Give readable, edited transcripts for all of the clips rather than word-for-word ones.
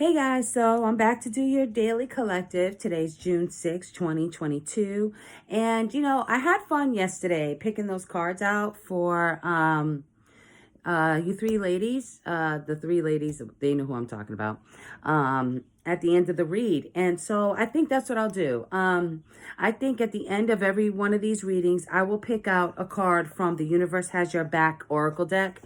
Hey guys, so I'm back to do your daily collective. Today's June 6, 2022. And I had fun yesterday picking those cards out for you three ladies. The three ladies, they know who I'm talking about. At the end of the read. And so I think that's what I'll do. I think at the end of every one of these readings, I will pick out a card from the Universe Has Your Back Oracle deck.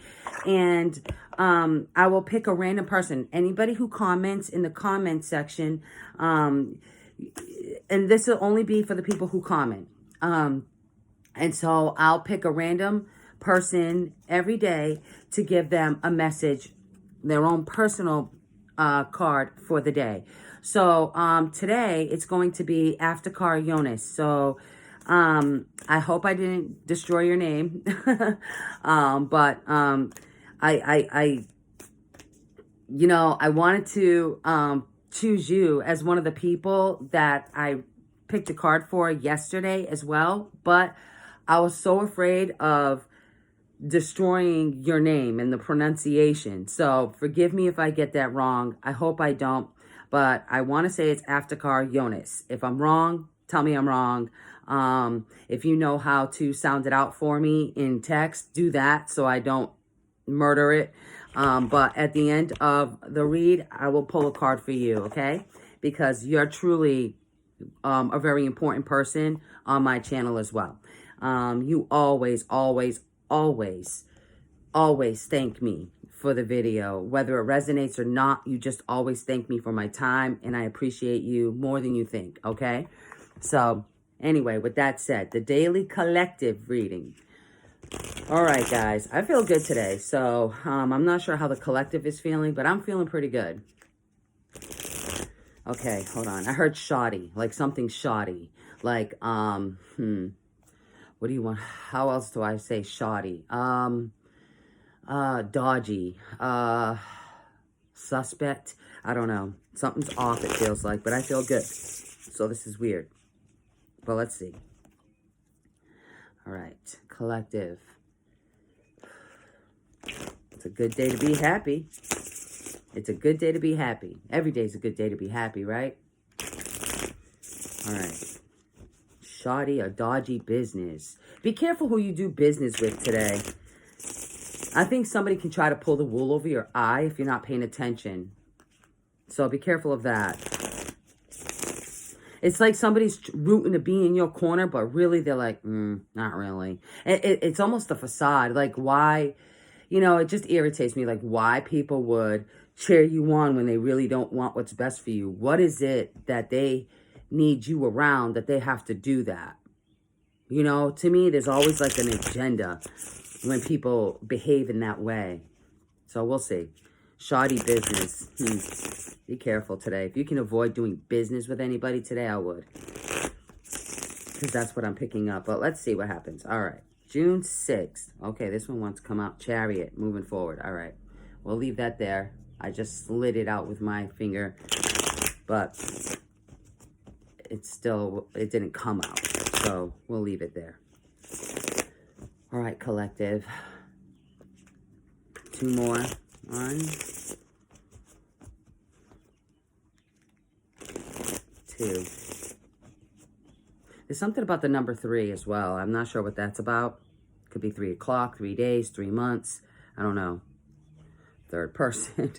And I will pick a random person, anybody who comments in the comment section. And this will only be for the people who comment. And so I'll pick a random person every day to give them a message, their own personal card for the day. So today it's going to be Aftakar Jonas. So I hope I didn't destroy your name. But I wanted to choose you as one of the people that I picked a card for yesterday as well. But I was so afraid of destroying your name and the pronunciation. So forgive me if I get that wrong. I hope I don't. But I want to say it's Aftakar Jonas. If I'm wrong, tell me I'm wrong. If you know how to sound it out for me in text, do that so I don't murder it. But at the end of the read, I will pull a card for you, okay? Because you're truly a very important person on my channel as well. You always thank me for the video. Whether it resonates or not, you just always thank me for my time, and I appreciate you more than you think, okay? So, anyway, with that said, the daily collective reading. All right, guys, I feel good today. So, I'm not sure how the collective is feeling, but I'm feeling pretty good. Okay, hold on. I heard shoddy, like something shoddy. Like, what do you want? How else do I say shoddy? Dodgy, suspect. I don't know. Something's off, it feels like, but I feel good. So this is weird. But let's see. All right, collective. It's a good day to be happy. It's a good day to be happy. Every day's a good day to be happy, right? All right. Shoddy or dodgy business. Be careful who you do business with today. I think somebody can try to pull the wool over your eye if you're not paying attention. So be careful of that. It's like somebody's rooting to be in your corner, but really they're like, not really. It's almost a facade. Like why, it just irritates me. Like why people would cheer you on when they really don't want what's best for you. What is it that they need you around that they have to do that? To me, there's always like an agenda when people behave in that way. So we'll see. Shoddy business. Be careful today. If you can avoid doing business with anybody today, I would. Because that's what I'm picking up. But let's see what happens. All right. June 6th. Okay, this one wants to come out. Chariot. Moving forward. All right. We'll leave that there. I just slid it out with my finger. But it didn't come out. So we'll leave it there. All right, collective. Two more. 1, 2. There's something about the number 3 as well. I'm not sure what that's about. Could be 3 o'clock, 3 days, 3 months. I don't know. Third person.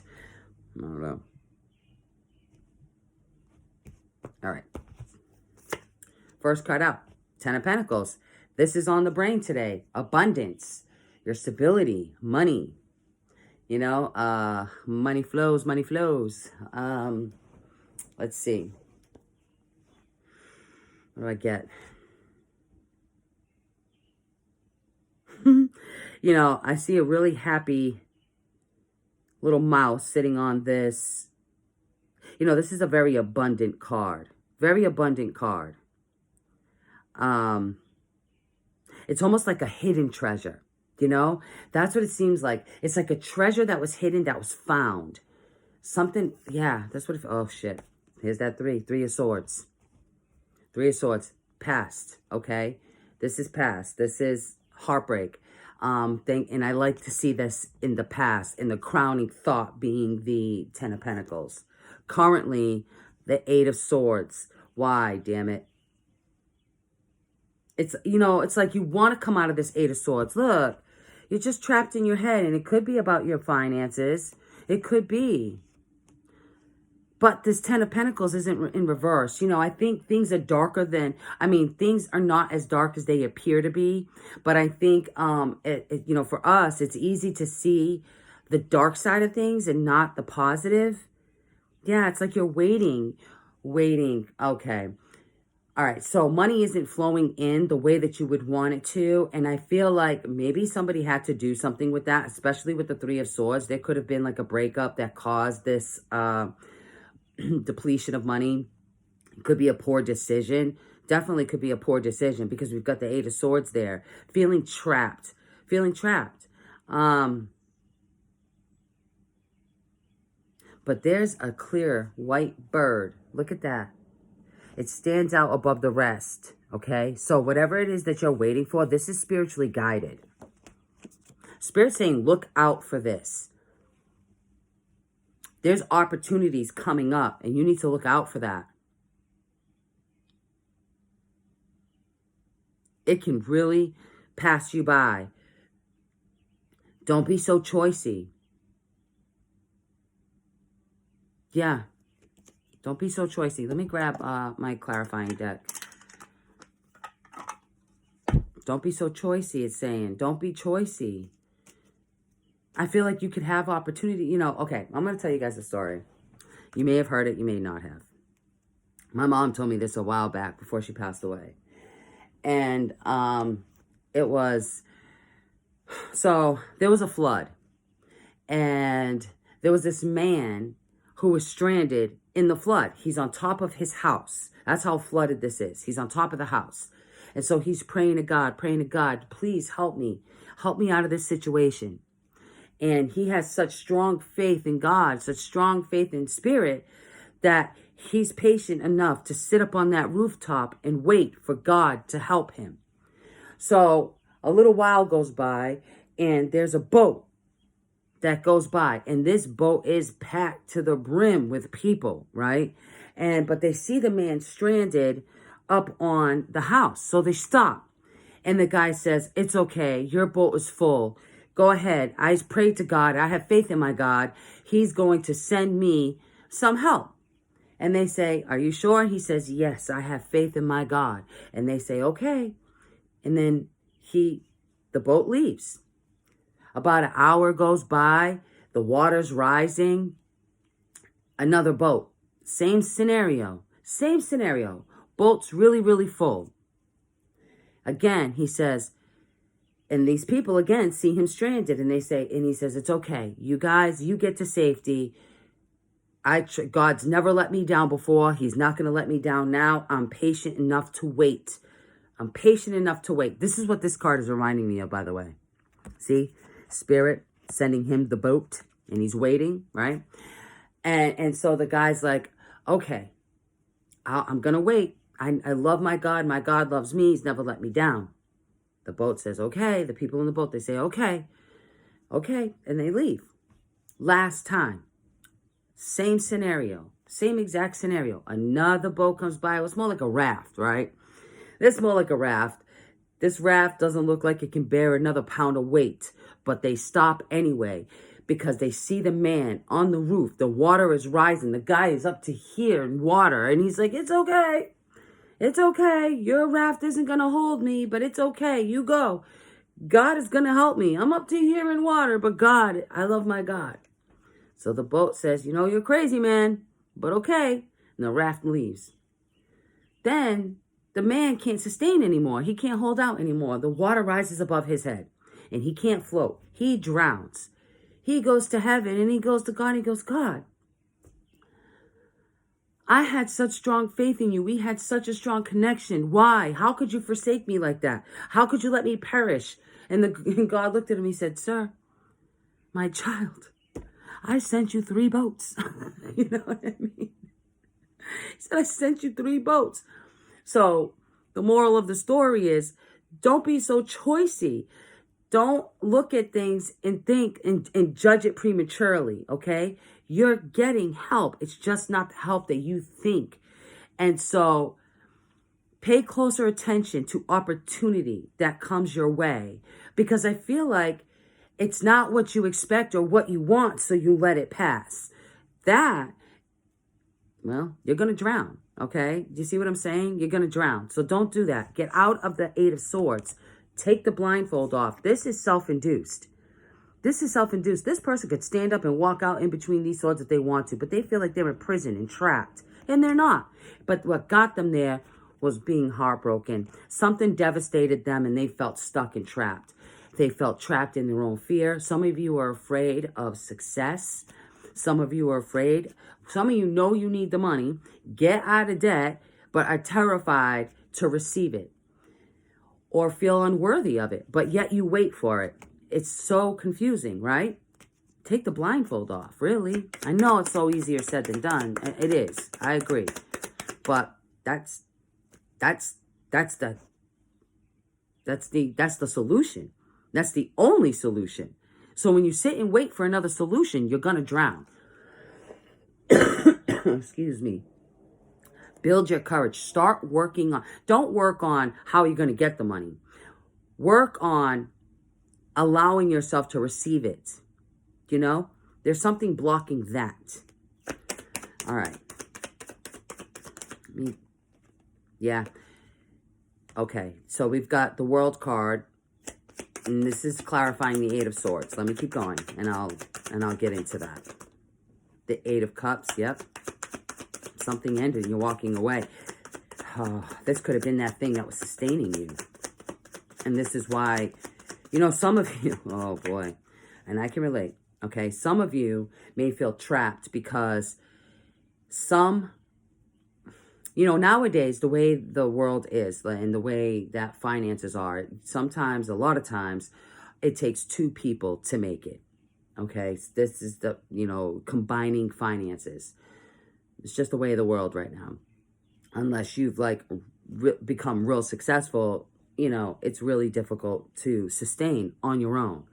I don't know. All right. First card out. 10 of Pentacles. This is on the brain today. Abundance. Your stability. Money. Money flows, money flows. Let's see. What do I get? I see a really happy little mouse sitting on this. This is a very abundant card. Very abundant card. It's almost like a hidden treasure. That's what it seems like. It's like a treasure that was hidden, that was found. Something, yeah, that's what oh shit. Here's that 3 of Swords. 3 of Swords, past, okay? This is past. This is heartbreak. And I like to see this in the past, in the crowning thought being the Ten of Pentacles. Currently, the Eight of Swords. Why, damn it? It's, it's like you want to come out of this Eight of Swords. Look, you're just trapped in your head, and it could be about your finances. It could be. But this Ten of Pentacles isn't in reverse. I think things are darker than, things are not as dark as they appear to be. But I think, for us, it's easy to see the dark side of things and not the positive. Yeah, it's like you're waiting. Okay. All right. So money isn't flowing in the way that you would want it to. And I feel like maybe somebody had to do something with that, especially with the Three of Swords. There could have been like a breakup that caused this, depletion of money. Could be a poor decision. Definitely could be a poor decision because we've got the Eight of Swords there. Feeling trapped. But there's a clear white bird. Look at that. It stands out above the rest. Okay? So whatever it is that you're waiting for, this is spiritually guided. Spirit's saying, look out for this. There's opportunities coming up, and you need to look out for that. It can really pass you by. Don't be so choicy. Yeah. Don't be so choicy. Let me grab my clarifying deck. Don't be so choicy, it's saying. Don't be choicy. I feel like you could have opportunity. Okay, I'm going to tell you guys a story. You may have heard it. You may not have. My mom told me this a while back before she passed away. And it was, so there was a flood. And there was this man who was stranded in the flood. He's on top of his house. That's how flooded this is. He's on top of the house. And so he's praying to God, please help me. Help me out of this situation. And he has such strong faith in God, such strong faith in spirit, that he's patient enough to sit up on that rooftop and wait for God to help him. So a little while goes by, and there's a boat that goes by. And this boat is packed to the brim with people, right? But they see the man stranded up on the house. So they stop. And the guy says, it's okay. Your boat is full. Go ahead. I prayed to God. I have faith in my God. He's going to send me some help. And they say, are you sure? He says, yes, I have faith in my God. And they say, okay. And then the boat leaves. About an hour goes by. The water's rising. Another boat. Same scenario. Boat's really, really full. Again, he says, and these people again see him stranded, and he says, it's okay. You guys, you get to safety. God's never let me down before. He's not going to let me down now. I'm patient enough to wait. This is what this card is reminding me of, by the way. See? Spirit sending him the boat, and he's waiting, right? And so the guy's like, okay, I'm going to wait. I love my God. My God loves me. He's never let me down. The boat says, okay. The people in the boat, they say, okay. And they leave. Last time. Same exact scenario. Another boat comes by. It was more like a raft, right? This more like a raft. This raft doesn't look like it can bear another pound of weight. But they stop anyway because they see the man on the roof. The water is rising. The guy is up to here in water. And he's like, it's okay. It's okay. Your raft isn't going to hold me, but it's okay. You go. God is going to help me. I'm up to here in water, but God, I love my God. So the boat says, you're crazy, man, but okay. And the raft leaves. Then the man can't sustain anymore. He can't hold out anymore. The water rises above his head, and he can't float. He drowns. He goes to heaven, and he goes to God. He goes, God, I had such strong faith in you. We had such a strong connection. Why? How could you forsake me like that? How could you let me perish? And God looked at him. He said, sir, my child, I sent you 3 boats. You know what I mean? He said, I sent you 3 boats. So the moral of the story is, don't be so choicy. Don't look at things and think and judge it prematurely, okay? You're getting help. It's just not the help that you think. And so pay closer attention to opportunity that comes your way, because I feel like it's not what you expect or what you want, so you let it pass. That, well, you're going to drown, okay? Do you see what I'm saying? You're going to drown. So don't do that. Get out of the Eight of Swords. Take the blindfold off. This is self-induced. This is self-induced. This person could stand up and walk out in between these swords if they want to, but they feel like they're in prison and trapped. And they're not. But what got them there was being heartbroken. Something devastated them and they felt stuck and trapped. They felt trapped in their own fear. Some of you are afraid of success. Some of you are afraid. Some of you know you need the money, get out of debt, but are terrified to receive it or feel unworthy of it, but yet you wait for it. It's so confusing, right? Take the blindfold off, really. I know it's so easier said than done. It is. I agree. But that's the solution. That's the only solution. So when you sit and wait for another solution, you're going to drown. Excuse me. Build your courage. Start working on, don't work on how you're going to get the money. Work on allowing yourself to receive it. You know, there's something blocking that. All right. Yeah. Okay. So we've got the World card, and this is clarifying the Eight of Swords. Let me keep going, and I'll get into that. The Eight of Cups. Yep. Something ended. You're walking away. Oh, this could have been that thing that was sustaining you. And this is why, you know, some of you, oh boy, and I can relate, okay? Some of you may feel trapped because you know, nowadays, the way the world is and the way that finances are, sometimes, a lot of times, it takes two people to make it, okay? This is the, you know, combining finances. It's just the way of the world right now. Unless you've like become real successful, you know, it's really difficult to sustain on your own.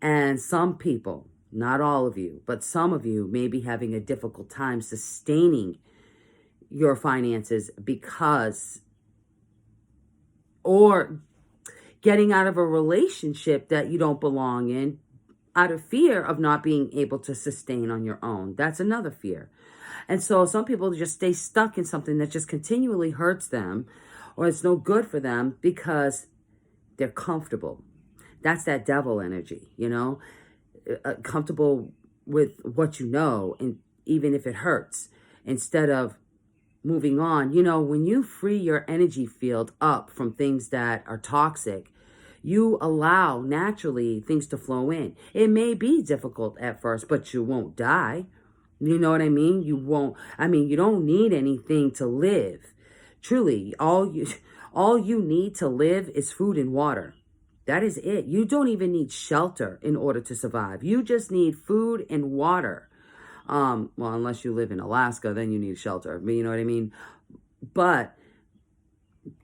And some people, not all of you, but some of you may be having a difficult time sustaining your finances because, or getting out of a relationship that you don't belong in out of fear of not being able to sustain on your own. That's another fear. And so some people just stay stuck in something that just continually hurts them, or it's no good for them because they're comfortable. That's that devil energy, you know, comfortable with what you know, and even if it hurts, instead of moving on. You know, when you free your energy field up from things that are toxic, you allow naturally things to flow in. It may be difficult at first, but you won't die. You know what I mean? You won't, I mean, you don't need anything to live. Truly, all you need to live is food and water. That is it. You don't even need shelter in order to survive. You just need food and water. Well, unless you live in Alaska, then you need shelter. You know what I mean? But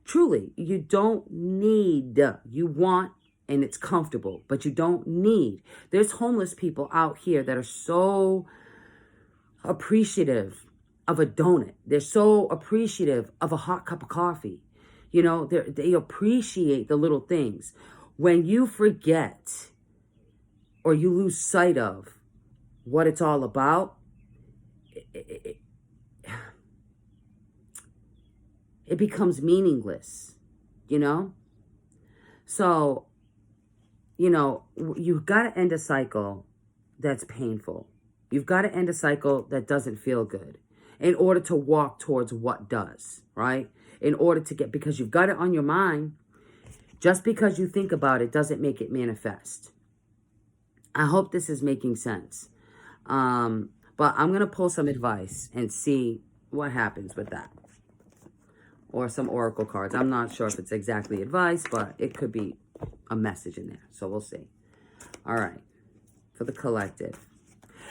truly, you don't need, you want, and it's comfortable, but you don't need. There's homeless people out here that are so appreciative of a donut. They're so appreciative of a hot cup of coffee. You know, they appreciate the little things. When you forget or you lose sight of what it's all about, it becomes meaningless, you know? So, you know, you've got to end a cycle that's painful. You've got to end a cycle that doesn't feel good in order to walk towards what does, right? In order to get, because you've got it on your mind. Just because you think about it doesn't make it manifest. I hope this is making sense. But I'm going to pull some advice and see what happens with that. Or some oracle cards. I'm not sure if it's exactly advice, but it could be a message in there. So we'll see. All right. For the collective.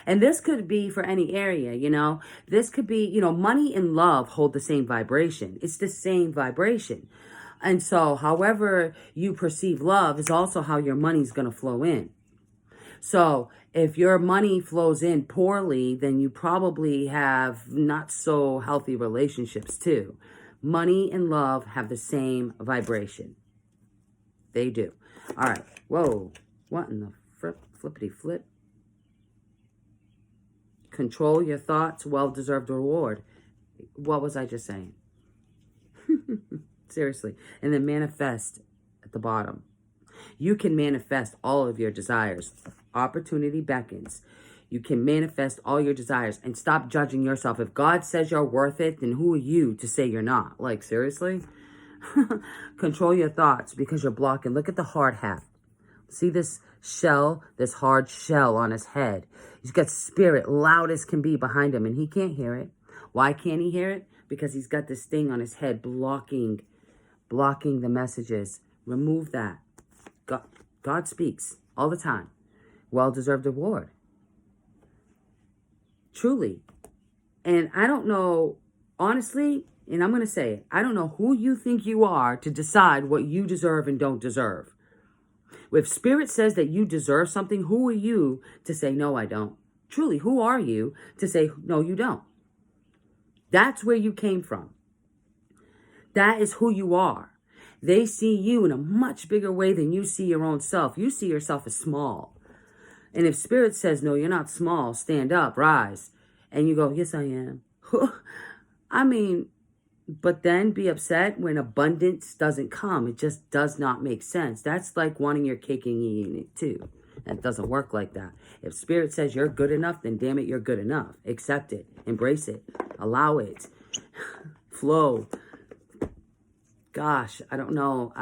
And this could be for any area, you know. This could be, you know, money and love hold the same vibration. It's the same vibration. And so however you perceive love is also how your money's going to flow in. So if your money flows in poorly, then you probably have not so healthy relationships too. Money and love have the same vibration. They do. All right. Whoa. What in the flippity flip? Control your thoughts, well-deserved reward. What was I just saying? Seriously. And then manifest at the bottom. You can manifest all of your desires. Opportunity beckons. You can manifest all your desires and stop judging yourself. If God says you're worth it, then who are you to say you're not? Like, seriously? Control your thoughts because you're blocking. Look at the hard hat. See this shell, this hard shell on his head. He's got spirit loud as can be behind him, and he can't hear it. Why can't he hear it? Because he's got this thing on his head blocking the messages. Remove that. God speaks all the time. Well-deserved reward. Truly. And I don't know, honestly, and I'm going to say it, I don't know who you think you are to decide what you deserve and don't deserve. If Spirit says that you deserve something, who are you to say, no, I don't? Truly, who are you to say, no, you don't? That's where you came from. That is who you are. They see you in a much bigger way than you see your own self. You see yourself as small. And if Spirit says, no, you're not small, stand up, rise. And you go, yes, I am. I mean, but then be upset when abundance doesn't come. It just does not make sense. That's like wanting your cake and eating it too. That doesn't work like that. If Spirit says you're good enough, then damn it, you're good enough. Accept it. Embrace it. Allow it. Flow. Gosh, I don't know.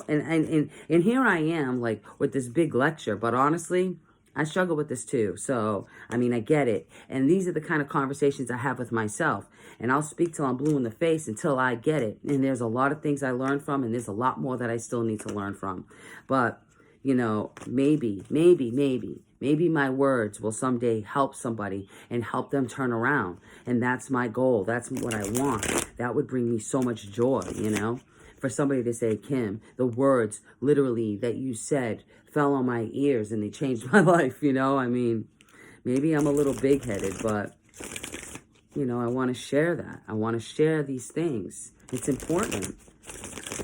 And here I am, like, with this big lecture. But honestly, I struggle with this too. So, I mean, I get it. And these are the kind of conversations I have with myself. And I'll speak till I'm blue in the face until I get it. And there's a lot of things I learned from, and there's a lot more that I still need to learn from. But, you know, maybe my words will someday help somebody and help them turn around. And that's my goal. That's what I want. That would bring me so much joy, you know? For somebody to say, Kim, the words literally that you said fell on my ears and they changed my life, you know? I mean, maybe I'm a little big-headed, but, you know, I want to share that. I want to share these things. It's important.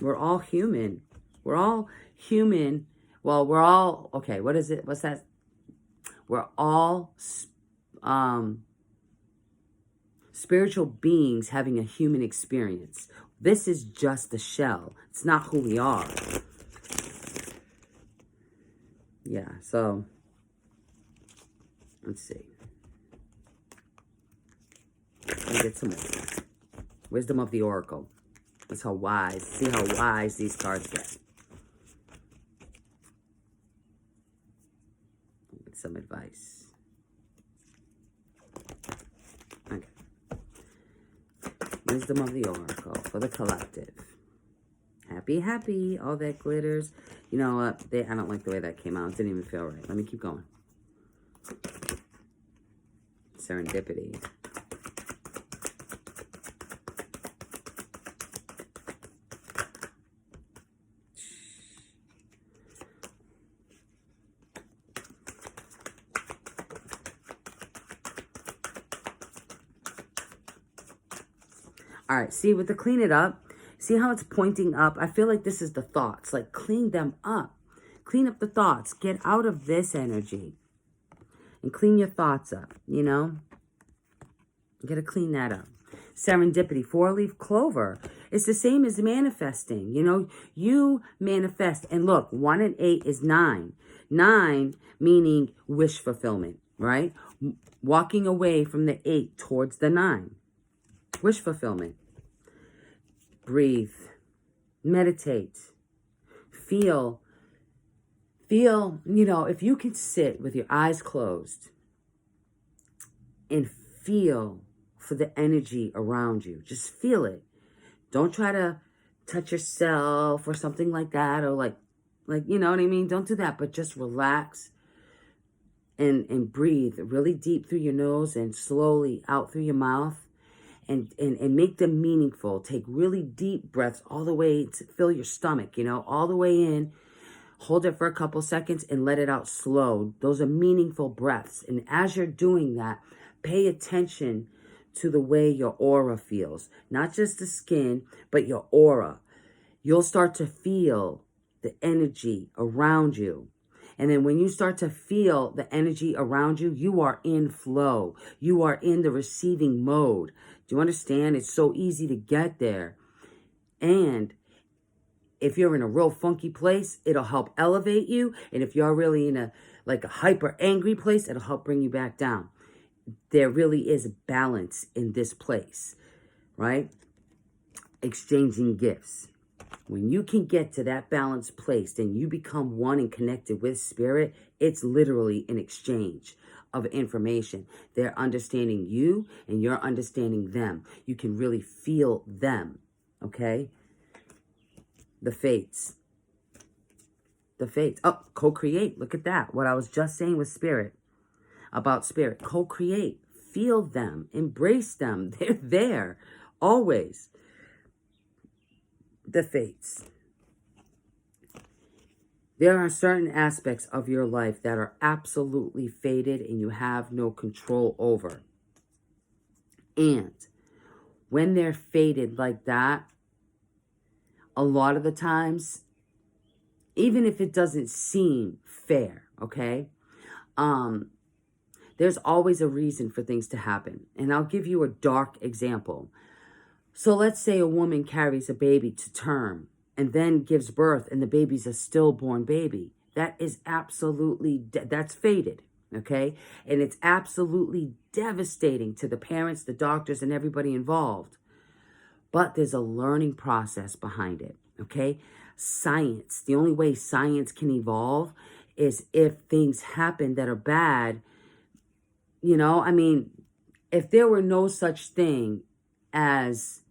We're all human. We're all human. Well, we're all, okay, what is it? What's that? We're all spiritual beings having a human experience. This is just the shell. It's not who we are. Yeah, so let's see. Let me get some more. Wisdom of the Oracle. That's how wise. See how wise these cards get. Get some advice. Okay. Wisdom of the Oracle for the collective. Happy, happy, all that glitters. You know what? I don't like the way that came out. It didn't even feel right. Let me keep going. Serendipity. All right, see, with the clean it up, see how it's pointing up? I feel like this is the thoughts. Like, clean them up. Clean up the thoughts. Get out of this energy. And clean your thoughts up, you know? You got to clean that up. Serendipity, 4-leaf clover. It's the same as manifesting. You know, you manifest. And look, 1 and 8 is 9. 9 meaning wish fulfillment, right? Walking away from the 8 towards the 9. Wish fulfillment. Breathe. Meditate. Feel, you know, if you can sit with your eyes closed and feel for the energy around you. Just feel it. Don't try to touch yourself or something like that, or like, you know what I mean? Don't do that, but just relax and breathe really deep through your nose and slowly out through your mouth. and make them meaningful. Take really deep breaths all the way to fill your stomach, all the way in. Hold it for a couple seconds and let it out slow. Those are meaningful breaths. And as you're doing that, pay attention to the way your aura feels. Not just the skin, but your aura. You'll start to feel the energy around you. And then when you start to feel the energy around you, you are in flow. You are in the receiving mode. Do you understand? It's so easy to get there. And if you're in a real funky place, it'll help elevate you. And if you're really in a hyper angry place, it'll help bring you back down. There really is balance in this place, right? Exchanging gifts. When you can get to that balanced place, then you become one and connected with spirit. It's literally an exchange of information. They're understanding you and you're understanding them. You can really feel them, okay? The fates. The fates. Oh, co-create. Look at that. What I was just saying with spirit. About spirit. Co-create. Feel them. Embrace them. They're there. Always. The fates. There are certain aspects of your life that are absolutely fated and you have no control over. And when they're fated like that, a lot of the times, even if it doesn't seem fair, okay, there's always a reason for things to happen. And I'll give you a dark example. So let's say a woman carries a baby to term and then gives birth and the baby's a stillborn baby. That is absolutely, that's fated, okay? And it's absolutely devastating to the parents, the doctors, and everybody involved. But there's a learning process behind it, okay? Science, the only way science can evolve is if things happen that are bad. If there were no such thing as,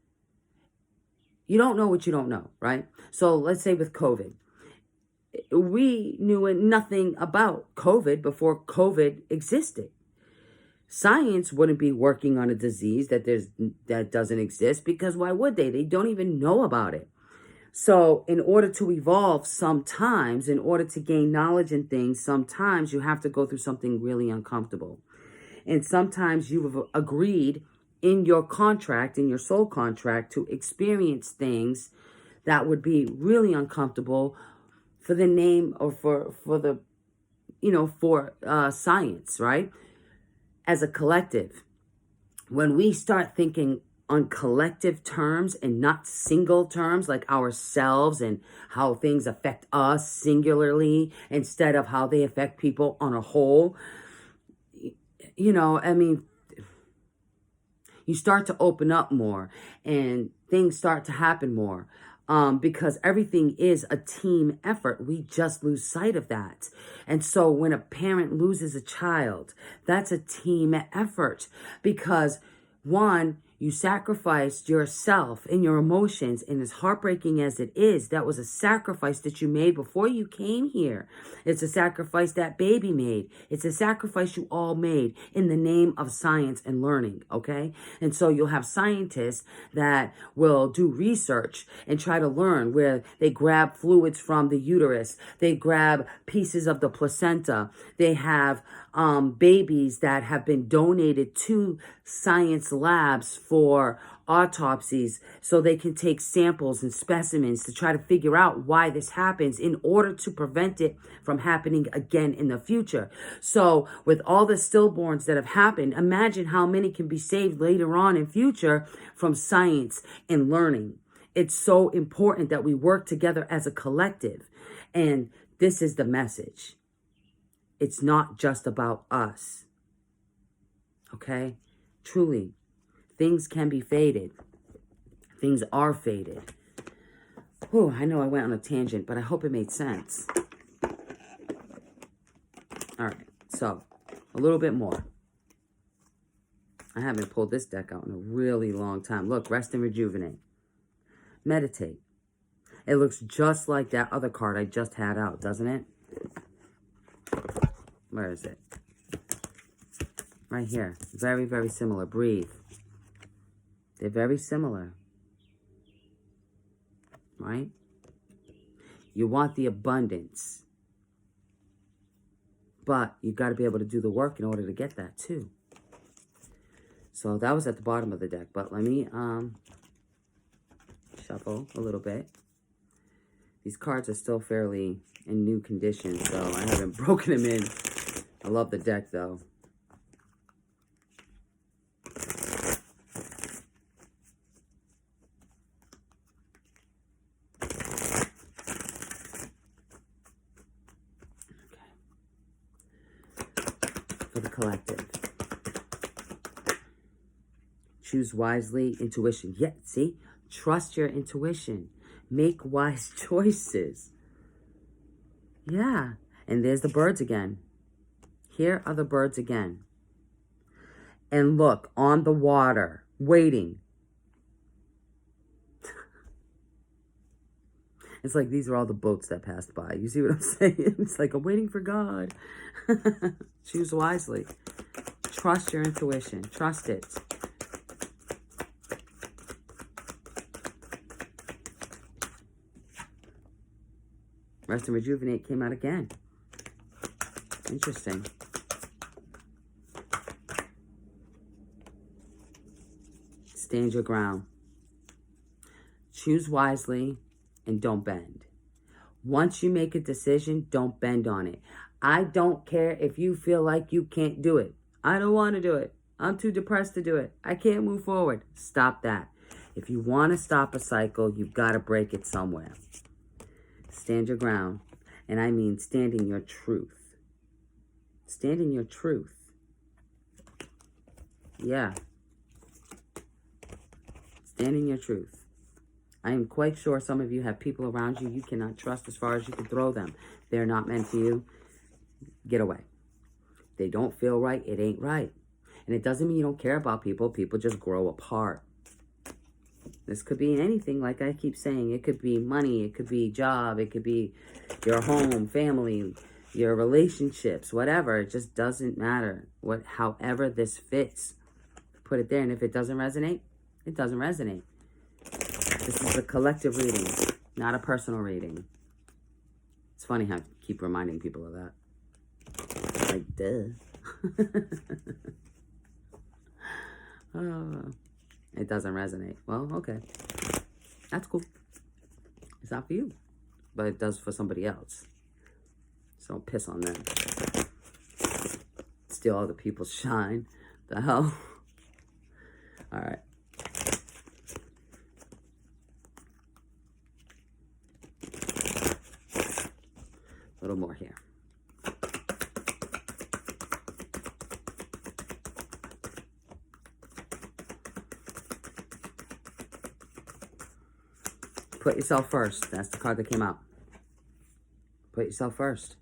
you don't know what you don't know, right? So let's say with COVID, we knew nothing about COVID before COVID existed. Science wouldn't be working on a disease that doesn't exist, because why would they? They don't even know about it. So in order to evolve sometimes, in order to gain knowledge in things, sometimes you have to go through something really uncomfortable. And sometimes you've agreed in your contract, in your soul contract, to experience things that would be really uncomfortable for the name or for science, right? As a collective. When we start thinking on collective terms and not single terms like ourselves and how things affect us singularly instead of how they affect people on a whole, you start to open up more and things start to happen more, because everything is a team effort. We just lose sight of that. And so when a parent loses a child, that's a team effort, because one, you sacrificed yourself and your emotions, and as heartbreaking as it is, that was a sacrifice that you made before you came here. It's a sacrifice that baby made. It's a sacrifice you all made in the name of science and learning, okay? And so you'll have scientists that will do research and try to learn, where they grab fluids from the uterus, they grab pieces of the placenta, they have babies that have been donated to science labs for autopsies so they can take samples and specimens to try to figure out why this happens in order to prevent it from happening again in the future. So with all the stillborns that have happened, imagine how many can be saved later on in future from science and learning. It's so important that we work together as a collective. And this is the message. It's not just about us. Okay? Truly, things can be fated. Things are fated. Whew, I know I went on a tangent, but I hope it made sense. All right, so a little bit more. I haven't pulled this deck out in a really long time. Look, rest and rejuvenate. Meditate. It looks just like that other card I just had out, doesn't it? Where is it? Right here. Very, very similar. Breathe. They're very similar, right? You want the abundance, but you got to be able to do the work in order to get that too. So that was at the bottom of the deck, but let me shuffle a little bit. These cards are still fairly in new condition, so I haven't broken them in. I love the deck though. For the collective. Choose wisely, intuition. Yeah, see? Trust your intuition. Make wise choices. Yeah. And there's the birds again. Here are the birds again. And look, on the water, waiting. It's like these are all the boats that passed by. You see what I'm saying? It's like I'm waiting for God. Choose wisely. Trust your intuition. Trust it. Rest and rejuvenate came out again. Interesting. Stand your ground. Choose wisely and don't bend. Once you make a decision, don't bend on it. I don't care if you feel like you can't do it. I don't want to do it. I'm too depressed to do it. I can't move forward. Stop that. If you want to stop a cycle, you've got to break it somewhere. Stand your ground. And I mean stand in your truth. Stand in your truth. Yeah. Stand in your truth. I am quite sure some of you have people around you you cannot trust as far as you can throw them. They're not meant for you. Get away. They don't feel right. It ain't right. And it doesn't mean you don't care about people. People just grow apart. This could be anything, like I keep saying. It could be money. It could be job. It could be your home, family, your relationships, whatever. It just doesn't matter. However this fits, put it there. And if it doesn't resonate, it doesn't resonate. This is a collective reading, not a personal reading. It's funny how I keep reminding people of that. Like, duh. Oh, it doesn't resonate. Well, okay. That's cool. It's not for you, but it does for somebody else. So don't piss on them. Steal other people's shine. The hell? All right. A little more here. Put yourself first. That's the card that came out. Put yourself first.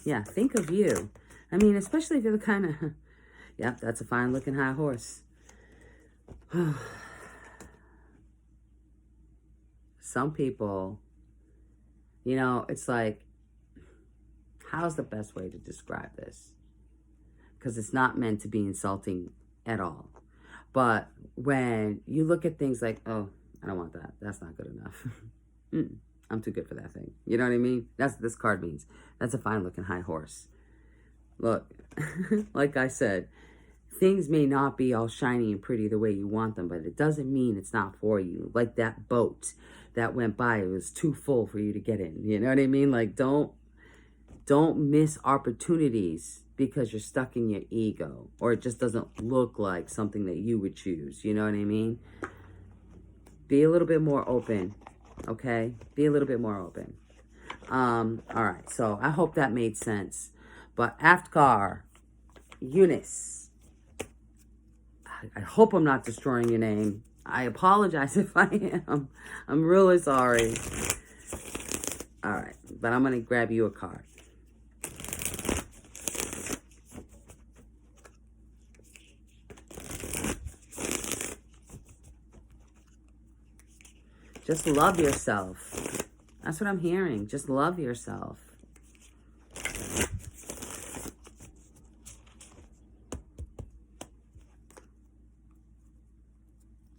Yeah, think of you. I mean, especially if you're the kind of... Yeah, that's a fine looking high horse. Some people, you know, it's like, how's the best way to describe this? Because it's not meant to be insulting at all. But when you look at things like, oh, I don't want that. That's not good enough. I'm too good for that thing. You know what I mean? That's what this card means. That's a fine looking high horse. Look, like I said, things may not be all shiny and pretty the way you want them, but it doesn't mean it's not for you. Like that boat that went by, it was too full for you to get in. You know what I mean? Like, don't miss opportunities because you're stuck in your ego, or it just doesn't look like something that you would choose. You know what I mean? Be a little bit more open, okay? Be a little bit more open. All right, so I hope that made sense. But Aftkar, Eunice, I hope I'm not destroying your name. I apologize if I am. I'm really sorry. All right, but I'm going to grab you a card. Just love yourself. That's what I'm hearing. Just love yourself.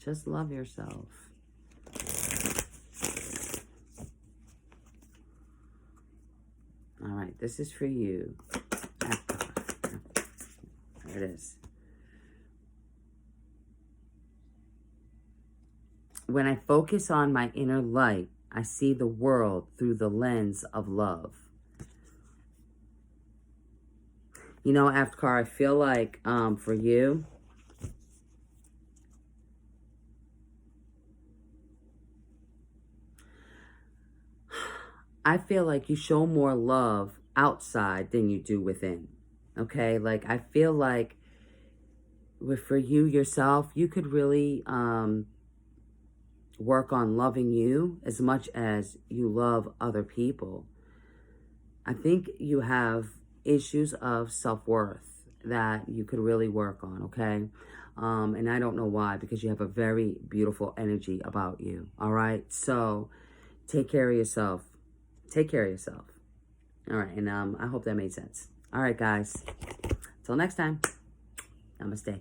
Just love yourself. All right, this is for you. There it is. When I focus on my inner light, I see the world through the lens of love. You know, Aftercar, I feel like for you, I feel like you show more love outside than you do within. Okay? Like, I feel like for you yourself, you could really work on loving you as much as you love other people. I think you have issues of self-worth that you could really work on, okay? And I don't know why, because you have a very beautiful energy about you, all right? So take care of yourself. Take care of yourself. All right, and I hope that made sense. All right, guys. Till next time. Namaste.